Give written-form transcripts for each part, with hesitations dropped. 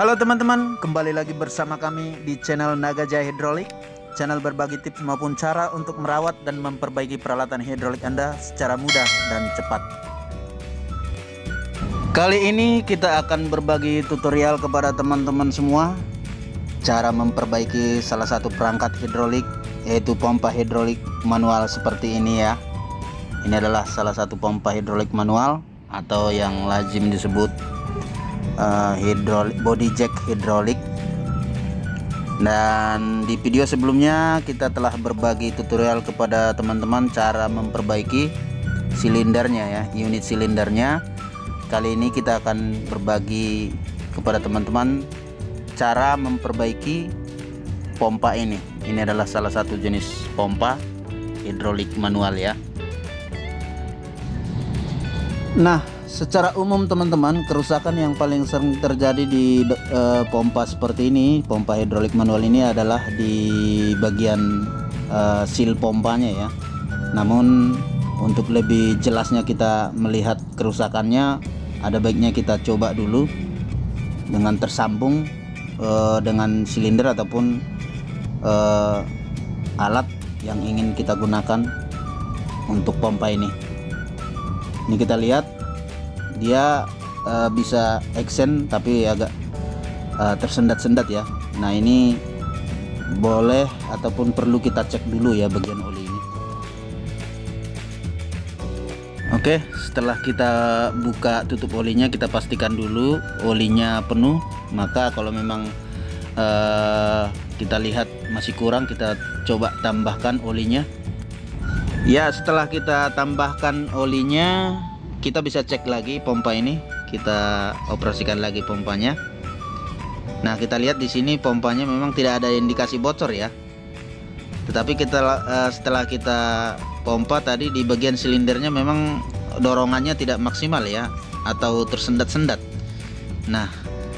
Halo teman-teman, kembali lagi bersama kami di channel Naga Jaya Hidrolik. Channel berbagi tips maupun cara untuk merawat dan memperbaiki peralatan hidrolik Anda secara mudah dan cepat. Kali ini kita akan berbagi tutorial kepada teman-teman semua cara memperbaiki salah satu perangkat hidrolik, yaitu pompa hidrolik manual seperti ini ya. Ini adalah salah satu pompa hidrolik manual atau yang lazim disebut body jack hidrolik. Dan di video sebelumnya kita telah berbagi tutorial kepada teman-teman cara memperbaiki silindernya ya, unit silindernya. Kali ini kita akan berbagi kepada teman-teman cara memperbaiki pompa ini. Ini adalah salah satu jenis pompa hidrolik manual ya. Nah, secara umum teman-teman, kerusakan yang paling sering terjadi di pompa seperti ini, pompa hidrolik manual ini adalah di bagian seal pompanya ya. Namun untuk lebih jelasnya kita melihat kerusakannya, ada baiknya kita coba dulu dengan tersambung dengan silinder ataupun alat yang ingin kita gunakan untuk pompa ini. Ini kita lihat dia bisa action tapi agak tersendat-sendat ya. Nah, ini boleh ataupun perlu kita cek dulu ya bagian oli ini. Oke, setelah kita buka tutup olinya, kita pastikan dulu olinya penuh. Maka kalau memang kita lihat masih kurang, kita coba tambahkan olinya ya. Setelah kita tambahkan olinya, kita bisa cek lagi pompa ini, kita operasikan lagi pompanya. Nah, kita lihat di sini pompanya memang tidak ada indikasi bocor ya. Tetapi setelah kita pompa tadi, di bagian silindernya memang dorongannya tidak maksimal ya, atau tersendat-sendat. Nah,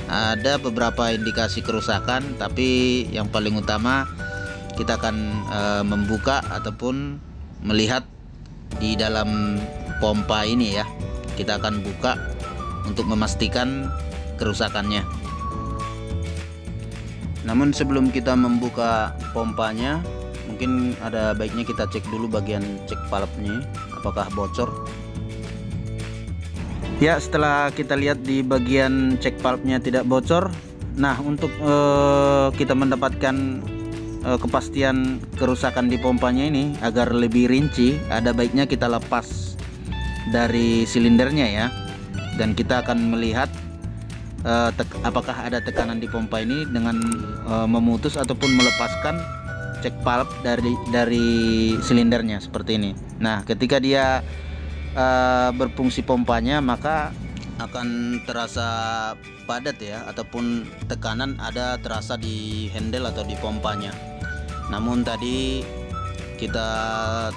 ada beberapa indikasi kerusakan, tapi yang paling utama kita akan membuka ataupun melihat di dalam pompa ini ya. Kita akan buka untuk memastikan kerusakannya. Namun sebelum kita membuka pompanya, mungkin ada baiknya kita cek dulu bagian cek valve-nya apakah bocor. Ya, setelah kita lihat di bagian cek valve-nya tidak bocor. Nah, untuk kita mendapatkan kepastian kerusakan di pompanya ini agar lebih rinci, ada baiknya kita lepas dari silindernya ya, dan kita akan melihat apakah ada tekanan di pompa ini dengan memutus ataupun melepaskan cek valve dari silindernya seperti ini. Nah, ketika dia berfungsi pompanya, maka akan terasa padat ya, ataupun tekanan ada terasa di handle atau di pompanya. Namun tadi kita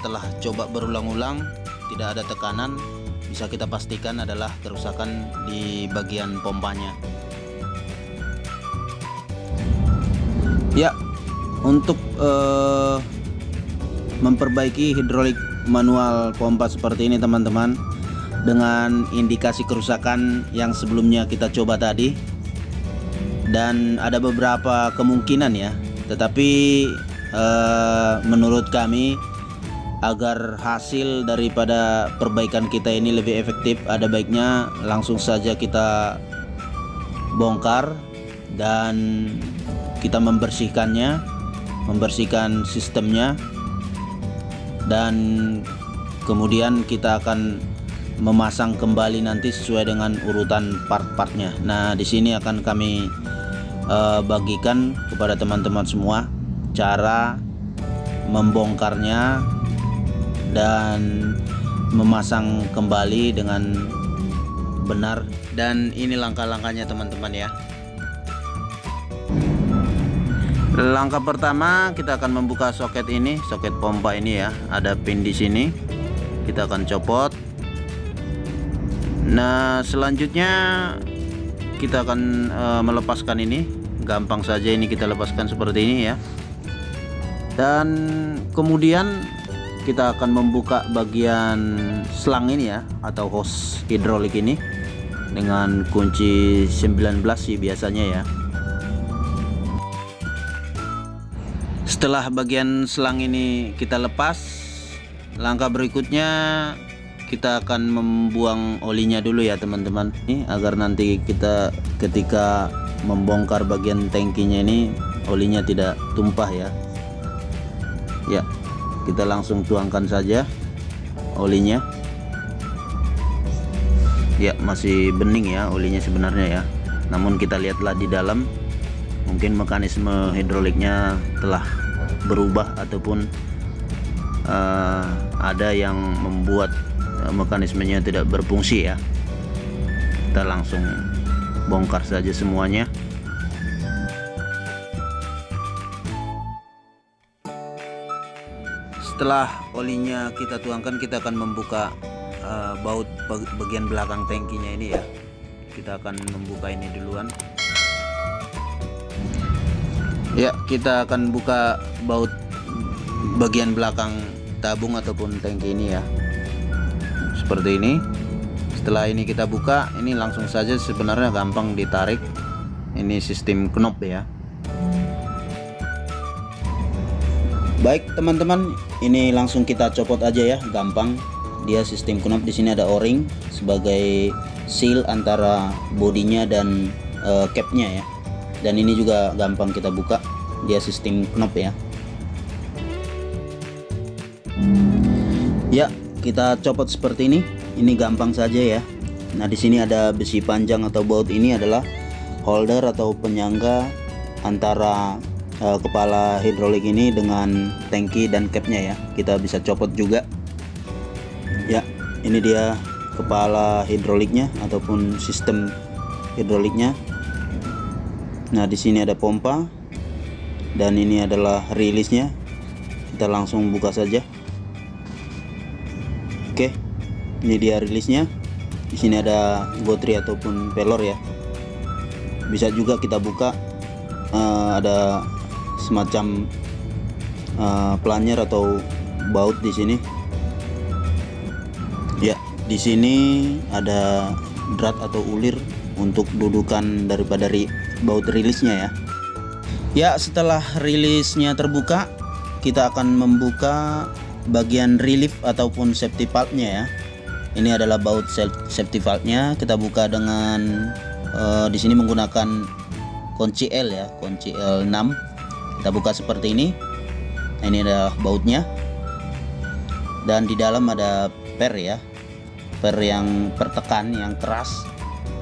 telah coba berulang-ulang, tidak ada tekanan, bisa kita pastikan adalah kerusakan di bagian pompanya. Ya, untuk memperbaiki hidrolik manual pompa seperti ini teman-teman, dengan indikasi kerusakan yang sebelumnya kita coba tadi, dan ada beberapa kemungkinan ya, tetapi menurut kami agar hasil daripada perbaikan kita ini lebih efektif, ada baiknya langsung saja kita bongkar dan kita membersihkannya, membersihkan sistemnya, dan kemudian kita akan memasang kembali nanti sesuai dengan urutan part-partnya. Nah, di sini akan kami bagikan kepada teman-teman semua cara membongkarnya dan memasang kembali dengan benar. Dan ini langkah-langkahnya teman-teman ya. Langkah pertama, kita akan membuka soket ini, soket pompa ini ya. Ada pin di sini, kita akan copot. Nah, selanjutnya kita akan melepaskan ini. Gampang saja ini kita lepaskan seperti ini ya. Dan kemudian kita akan membuka bagian selang ini ya, atau hose hidrolik ini. dengan kunci 19 sih biasanya ya. Setelah bagian selang ini kita lepas, langkah berikutnya kita akan membuang olinya dulu ya teman-teman, ini agar nanti kita ketika membongkar bagian tangkinya ini olinya tidak tumpah ya. Ya, kita langsung tuangkan saja olinya. Ya, masih bening ya olinya sebenarnya ya, namun kita lihatlah di dalam, mungkin mekanisme hidroliknya telah berubah ataupun ada yang membuat mekanismenya tidak berfungsi ya. Kita langsung bongkar saja semuanya. Setelah olinya kita tuangkan, kita akan membuka baut bagian belakang tangkinya ini ya. Kita akan membuka ini duluan. Ya, kita akan buka baut bagian belakang tabung ataupun tangki ini ya, seperti ini. Setelah ini kita buka, ini langsung saja sebenarnya gampang ditarik. Ini sistem knop ya. Baik teman-teman, ini langsung kita copot aja ya, gampang. Dia sistem knop. Di sini ada o-ring sebagai seal antara bodinya dan capnya ya. Dan ini juga gampang kita buka, dia sistem knop ya. Ya, kita copot seperti ini. Ini gampang saja ya. Nah, di sini ada besi panjang atau baut, ini adalah holder atau penyangga antara kepala hidrolik ini dengan tangki dan capnya ya. Kita bisa copot juga. Ya, ini dia kepala hidroliknya ataupun sistem hidroliknya. Nah, di sini ada pompa dan ini adalah rilisnya. Kita langsung buka saja. Oke, ini dia rilisnya. Di sini ada gotri ataupun pelor ya. Bisa juga kita buka, ada semacam planyer atau baut di sini. Ya, di sini ada drat atau ulir untuk dudukan daripada baut rilisnya ya. Ya, setelah rilisnya terbuka, kita akan membuka bagian relief ataupun safety valve-nya ya. Ini adalah baut safety valve-nya. Kita buka dengan di sini menggunakan kunci L ya, kunci L6. Kita buka seperti ini. Nah, ini adalah bautnya. Dan di dalam ada per ya, per yang pertekan yang keras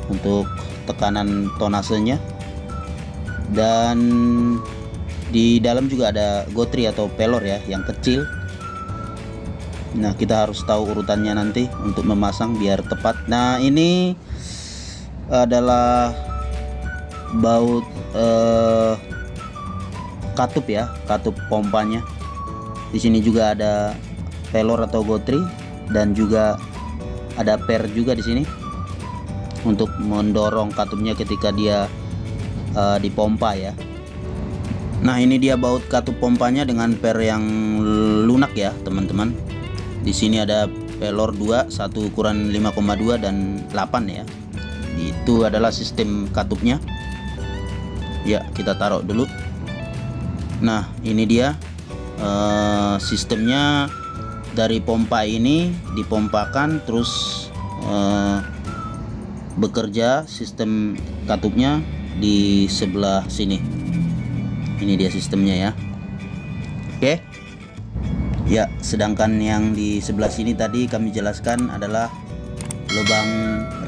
untuk tekanan tonasenya. Dan di dalam juga ada gotri atau pelor ya yang kecil. Nah, kita harus tahu urutannya nanti untuk memasang biar tepat. Nah, ini adalah baut katup ya, katup pompanya. Di sini juga ada pelor atau gotri dan juga ada per juga di sini untuk mendorong katupnya ketika dia dipompa ya. Nah, ini dia baut katup pompanya dengan per yang lunak ya teman-teman. Di sini ada pelor 2, satu ukuran 5,2 dan 8 ya. Itu adalah sistem katupnya. Ya, kita taruh dulu. Nah, ini dia sistemnya. Dari pompa ini dipompakan terus bekerja sistem katupnya di sebelah sini. Ini dia sistemnya ya. Oke. Ya, sedangkan yang di sebelah sini tadi kami jelaskan adalah lubang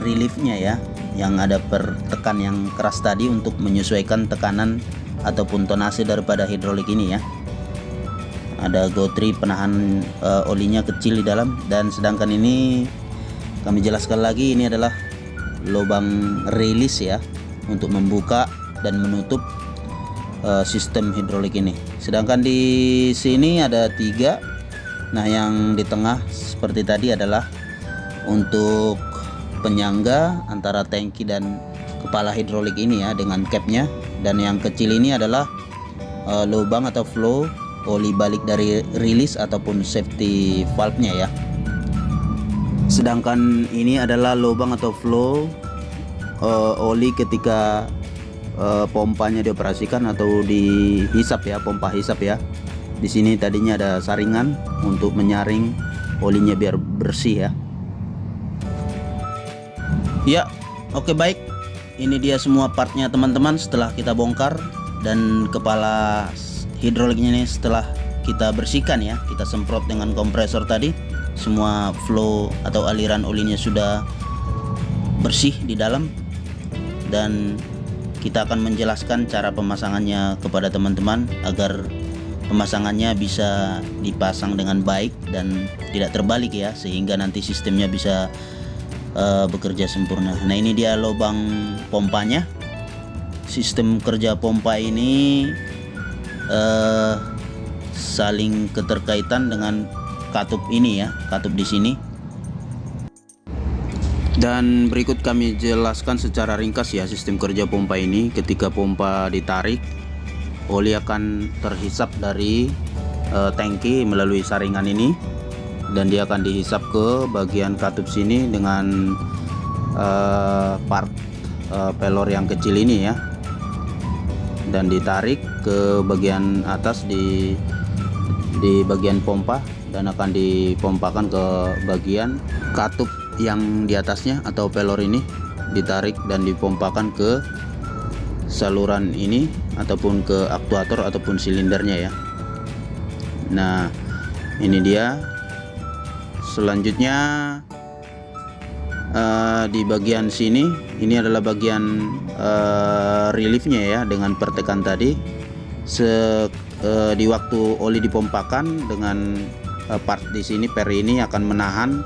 reliefnya ya, yang ada pertekan yang keras tadi untuk menyesuaikan tekanan ataupun tonase daripada hidrolik ini ya. Ada gotri penahan olinya kecil di dalam. Dan sedangkan ini kami jelaskan lagi, ini adalah lubang rilis ya, untuk membuka dan menutup sistem hidrolik ini. Sedangkan di sini ada 3. Nah, yang di tengah seperti tadi adalah untuk penyangga antara tangki dan kepala hidrolik ini ya, dengan capnya. Dan yang kecil ini adalah lubang atau flow oli balik dari rilis ataupun safety valve-nya ya. Sedangkan ini adalah lubang atau flow oli ketika pompanya dioperasikan atau dihisap ya, pompa hisap ya. Di sini tadinya ada saringan untuk menyaring olinya biar bersih ya. Ya, oke baik. Ini dia semua partnya teman-teman setelah kita bongkar, dan kepala hidroliknya ini setelah kita bersihkan ya, kita semprot dengan kompresor tadi. Semua flow atau aliran olinya sudah bersih di dalam, dan kita akan menjelaskan cara pemasangannya kepada teman-teman agar pemasangannya bisa dipasang dengan baik dan tidak terbalik ya, sehingga nanti sistemnya bisa bekerja sempurna. Nah, ini dia lubang pompanya. Sistem kerja pompa ini saling keterkaitan dengan katup ini ya, katup di sini. Dan berikut kami jelaskan secara ringkas ya sistem kerja pompa ini. Ketika pompa ditarik, oli akan terhisap dari tangki melalui saringan ini, dan dia akan dihisap ke bagian katup sini dengan part pelor yang kecil ini ya, dan ditarik ke bagian atas di bagian pompa, dan akan dipompakan ke bagian katup yang di atasnya atau pelor ini, ditarik dan dipompakan ke saluran ini ataupun ke aktuator ataupun silindernya ya. Nah, ini dia. Selanjutnya di bagian sini, ini adalah bagian reliefnya ya, dengan pertekan tadi. Di waktu oli dipompakan dengan part di sini, per ini akan menahan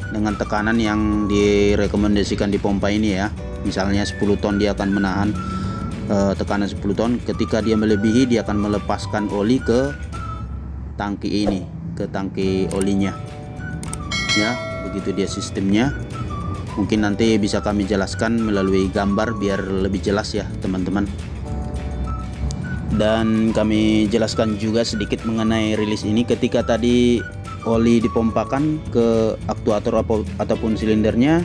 dengan tekanan yang direkomendasikan di pompa ini ya. Misalnya 10 ton dia akan menahan tekanan 10 ton. Ketika dia melebihi, dia akan melepaskan oli ke tangki ini, ke tangki olinya ya. Begitu dia sistemnya. Mungkin nanti bisa kami jelaskan melalui gambar biar lebih jelas ya teman-teman. Dan kami jelaskan juga sedikit mengenai rilis ini. Ketika tadi oli dipompakan ke aktuator ataupun silindernya,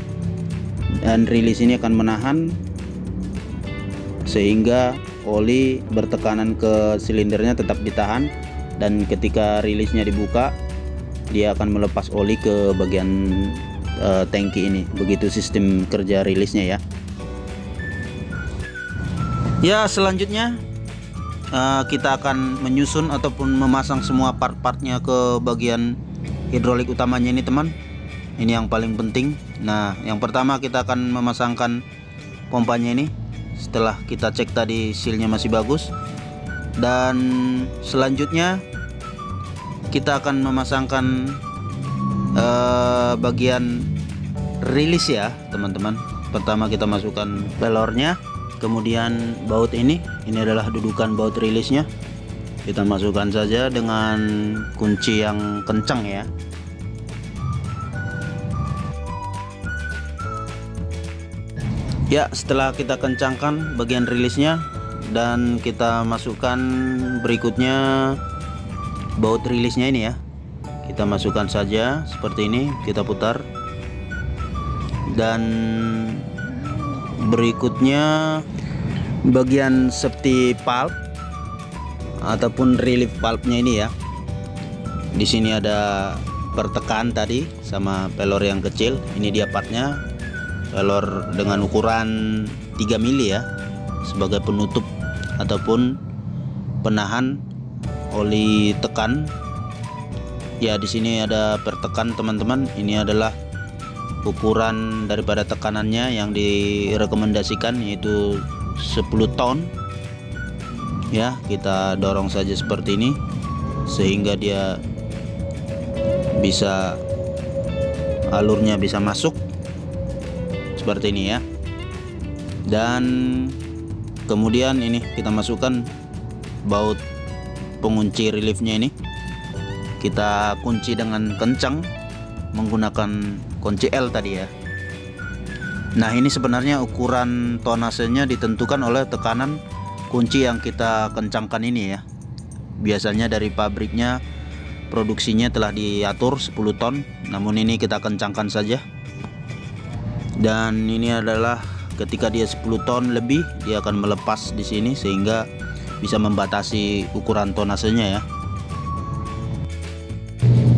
dan rilis ini akan menahan sehingga oli bertekanan ke silindernya tetap ditahan, dan ketika rilisnya dibuka, dia akan melepas oli ke bagian tangki ini. Begitu sistem kerja rilisnya ya. Ya, selanjutnya kita akan menyusun ataupun memasang semua part-partnya ke bagian hidrolik utamanya ini teman. Ini yang paling penting. Nah, yang pertama kita akan memasangkan pompanya ini. Setelah kita cek tadi sealnya masih bagus, dan selanjutnya kita akan memasangkan bagian rilis ya teman-teman. Pertama kita masukkan pelornya, kemudian baut ini adalah dudukan baut rilisnya. Kita masukkan saja dengan kunci yang kencang ya. Ya, setelah kita kencangkan bagian rilisnya, dan kita masukkan berikutnya baut rilisnya ini ya. Kita masukkan saja seperti ini, kita putar. Dan berikutnya bagian safety valve ataupun relief valve-nya ini ya. Di sini ada pertekan tadi sama pelor yang kecil. Ini dia partnya, pelor dengan ukuran 3 mili ya, sebagai penutup ataupun penahan oli tekan. Ya, di sini ada pertekan teman-teman. Ini adalah ukuran daripada tekanannya yang direkomendasikan, yaitu 10 ton. Ya, kita dorong saja seperti ini sehingga dia bisa, alurnya bisa masuk seperti ini ya. Dan kemudian ini kita masukkan baut pengunci reliefnya ini. Kita kunci dengan kencang menggunakan kunci L tadi ya. Nah, ini sebenarnya ukuran tonasenya ditentukan oleh tekanan kunci yang kita kencangkan ini ya. Biasanya dari pabriknya produksinya telah diatur 10 ton, namun ini kita kencangkan saja. Dan ini adalah ketika dia 10 ton lebih dia akan melepas di sini sehingga bisa membatasi ukuran tonasenya ya.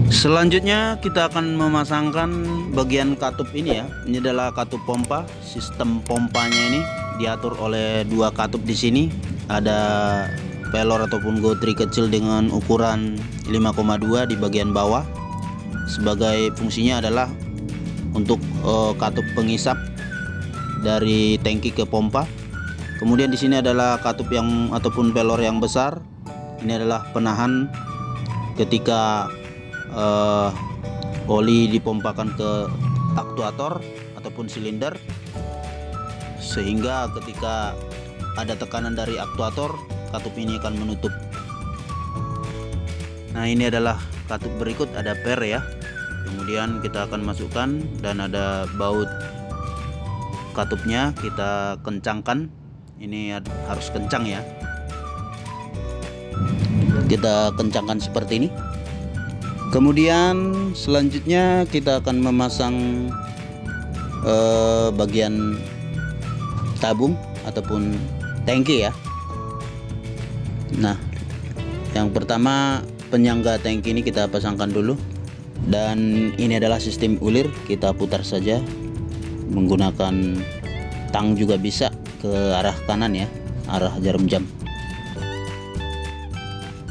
Selanjutnya kita akan memasangkan bagian katup ini ya. Ini adalah katup pompa. Sistem pompanya ini diatur oleh dua katup di sini. Ada pelor ataupun gotri kecil dengan ukuran 5,2 di bagian bawah. Sebagai fungsinya adalah untuk katup pengisap dari tangki ke pompa. Kemudian di sini adalah katup yang ataupun pelor yang besar. Ini adalah penahan ketika oli dipompakan ke aktuator ataupun silinder, sehingga ketika ada tekanan dari aktuator, katup ini akan menutup. Nah, ini adalah katup berikut, ada per ya. Kemudian kita akan masukkan dan ada baut katupnya, kita kencangkan. Ini harus kencang ya. Kita kencangkan seperti ini. Kemudian selanjutnya kita akan memasang bagian tabung ataupun tangki ya. Nah, yang pertama penyangga tangki ini kita pasangkan dulu, dan ini adalah sistem ulir. Kita putar saja menggunakan tang juga bisa ke arah kanan ya, arah jarum jam.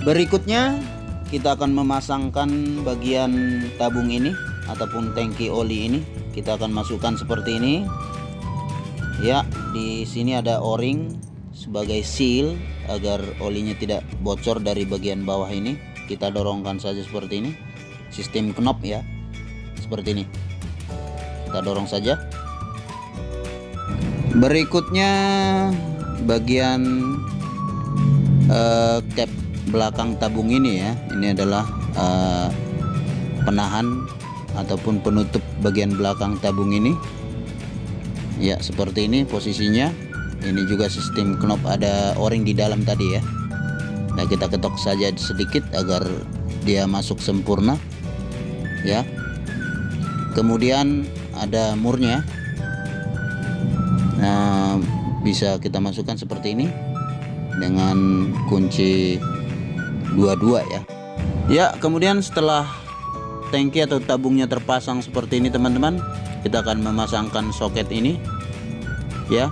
Berikutnya kita akan memasangkan bagian tabung ini ataupun tangki oli ini. Kita akan masukkan seperti ini. Ya, di sini ada o-ring sebagai seal agar olinya tidak bocor dari bagian bawah ini. Kita dorongkan saja seperti ini. Sistem knop ya. Seperti ini. Kita dorong saja. Berikutnya bagian cap belakang tabung ini ya. Ini adalah penahan ataupun penutup bagian belakang tabung ini ya, seperti ini posisinya. Ini juga sistem knop, ada o-ring di dalam tadi ya. Nah, kita ketok saja sedikit agar dia masuk sempurna ya. Kemudian ada murnya. Nah, bisa kita masukkan seperti ini dengan kunci 22 ya. Ya, kemudian setelah tangki atau tabungnya terpasang seperti ini teman-teman, kita akan memasangkan soket ini ya.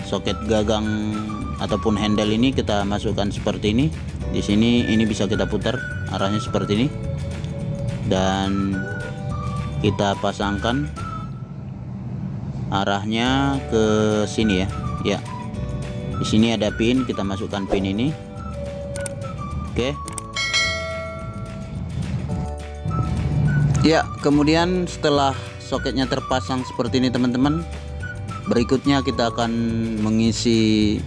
Soket gagang ataupun handle ini kita masukkan seperti ini. Di sini ini bisa kita putar arahnya seperti ini, dan kita pasangkan arahnya ke sini ya. Ya, di sini ada pin, kita masukkan pin ini. Oke. Ya, kemudian setelah soketnya terpasang seperti ini teman-teman, berikutnya kita akan mengisi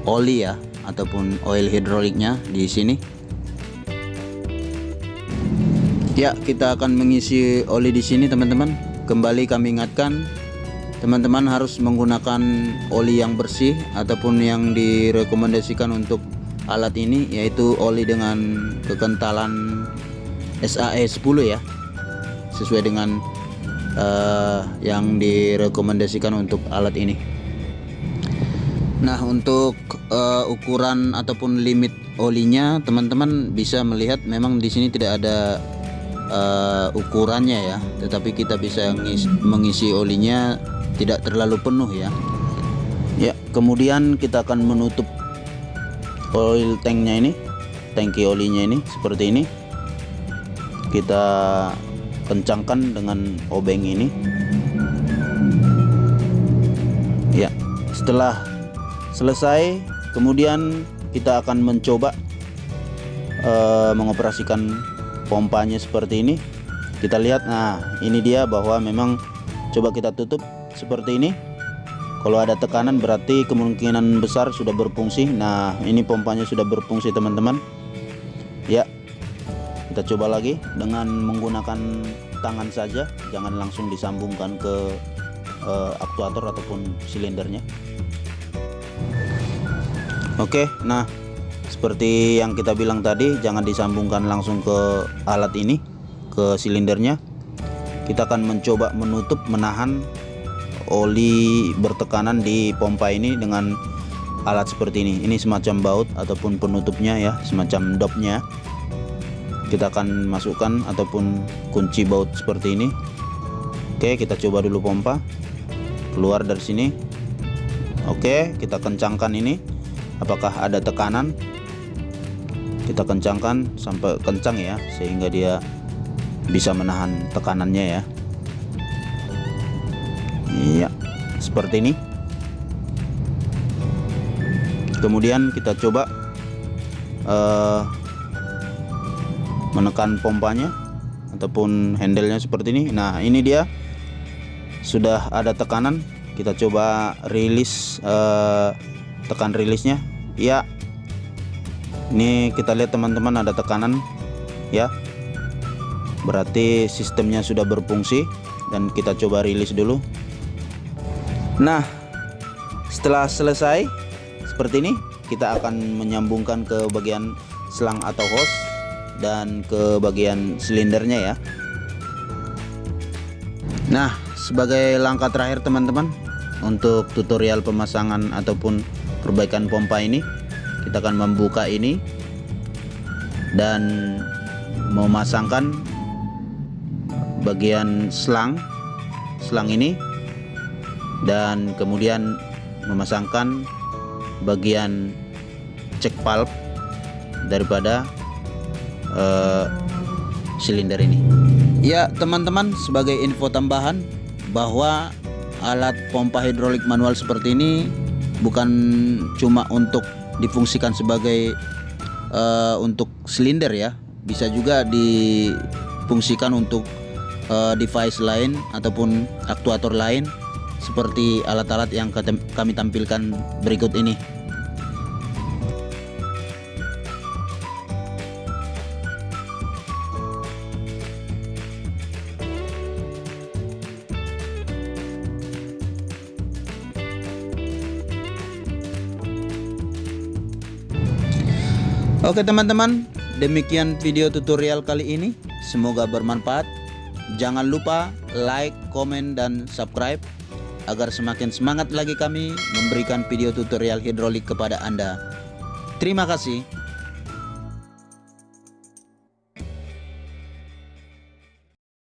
oli ya ataupun oil hidroliknya di sini. Ya, kita akan mengisi oli di sini teman-teman. Kembali kami ingatkan, teman-teman harus menggunakan oli yang bersih ataupun yang direkomendasikan untuk alat ini, yaitu oli dengan kekentalan SAE 10 ya, sesuai dengan yang direkomendasikan untuk alat ini. Nah, untuk ukuran ataupun limit olinya teman-teman bisa melihat memang di sini tidak ada ukurannya ya, tetapi kita bisa mengisi olinya tidak terlalu penuh ya. Ya, kemudian kita akan menutup oil tanknya ini, tangki olinya ini seperti ini. Kita kencangkan dengan obeng ini ya. Setelah selesai, kemudian kita akan mencoba mengoperasikan pompanya seperti ini. Kita lihat, nah ini dia bahwa memang, coba kita tutup seperti ini. Kalau ada tekanan berarti kemungkinan besar sudah berfungsi. Nah, ini pompanya sudah berfungsi teman-teman ya. Kita coba lagi dengan menggunakan tangan saja, jangan langsung disambungkan ke aktuator ataupun silindernya. Oke, nah seperti yang kita bilang tadi, jangan disambungkan langsung ke alat ini, ke silindernya. Kita akan mencoba menutup, menahan oli bertekanan di pompa ini dengan alat seperti ini. Ini semacam baut ataupun penutupnya ya, semacam dopnya. Kita akan masukkan ataupun kunci baut seperti ini. Oke, kita coba dulu pompa. Keluar dari sini. Oke, kita kencangkan ini. Apakah ada tekanan? Kita kencangkan sampai kencang ya, sehingga dia bisa menahan tekanannya ya. Iya, seperti ini. Kemudian kita coba menekan pompanya ataupun handle-nya seperti ini. Nah, ini dia sudah ada tekanan. Kita coba rilis, tekan rilisnya. Ya, ini kita lihat teman-teman, ada tekanan ya, berarti sistemnya sudah berfungsi. Dan kita coba rilis dulu. Nah, setelah selesai seperti ini, kita akan menyambungkan ke bagian selang atau hose dan ke bagian silindernya ya. Nah, sebagai langkah terakhir teman-teman, untuk tutorial pemasangan ataupun perbaikan pompa ini, kita akan membuka ini dan memasangkan bagian selang ini, dan kemudian memasangkan bagian cek valve daripada silinder ini. Ya teman-teman, sebagai info tambahan bahwa alat pompa hidrolik manual seperti ini bukan cuma untuk difungsikan sebagai untuk silinder ya, bisa juga difungsikan untuk device lain ataupun aktuator lain, seperti alat-alat yang kami tampilkan berikut ini. Oke teman-teman, demikian video tutorial kali ini. Semoga bermanfaat. Jangan lupa like, komen, dan subscribe agar semakin semangat lagi kami memberikan video tutorial hidrolik kepada Anda. Terima kasih.